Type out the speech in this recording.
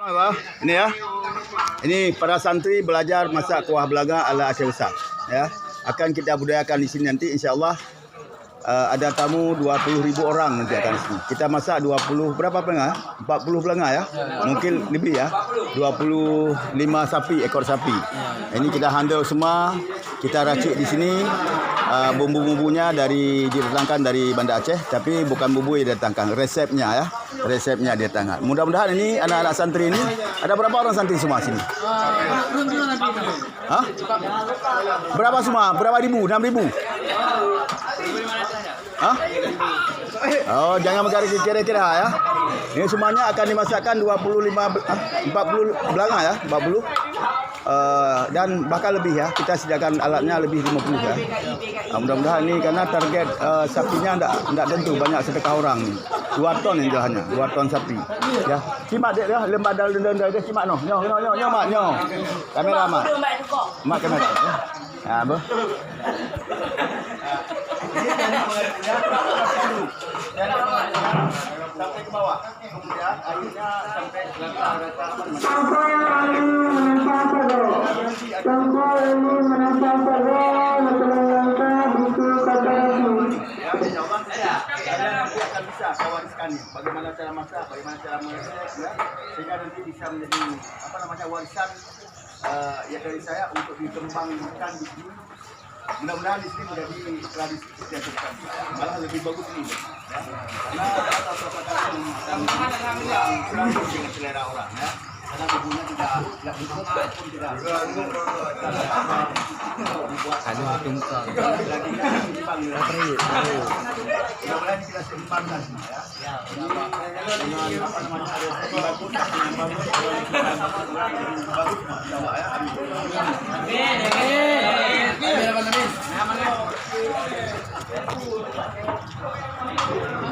Ini ya. Ini para santri belajar masak kuah belaga ala Aceh Besar. Ya. Akan kita budayakan di sini nanti insya-Allah. Ada tamu 20.000 orang nanti akan sini. Kita masak 20 berapa pelengah? 40 pelengah ya. Mungkin lebih ya. 25 sapi, ekor sapi. Ini kita handle semua. Kita racik di sini. Bumbu-bumbunya didatangkan dari Banda Aceh, tapi bukan bumbu yang didatangkan, resepnya ya. Resepnya didatangkan. Mudah-mudahan ini anak-anak santri ini ada berapa orang santri semua sini? Hah? Berapa semua? Berapa ribu? 6.000? Hah? Oh, jangan kira-kira ya. Ini semuanya akan dimasakkan 40 belanga ya, 40. Dan bahkan lebih ya, kita sediakan alatnya lebih 50 ya. Mudah-mudahan ini karena target sapinya enggak tentu, banyak sedekah orang ni. 2 ton yang jualnya, 2 ton sapi. Ya. Simak dek ya, lembada dia simak noh. Nyo mak nyo. Kamera mak. Mak kamera. Ha apa? Sampai ke bawah. Kemudian airnya sampai nanti akan bisa saya wariskan bagaimana cara masak, bagaimana cara memasak ya, sehingga nanti bisa menjadi warisan ya dari saya untuk dikembangkan di sini. Mudah-mudahan di sini menjadi tradisi yang terkenal, malah lebih bagus ini ya. Karena kurang dengan selera orang ya. Karena bumbunya tidak pun tidak mudah-mudahan kita seimbangkan ya. Amin.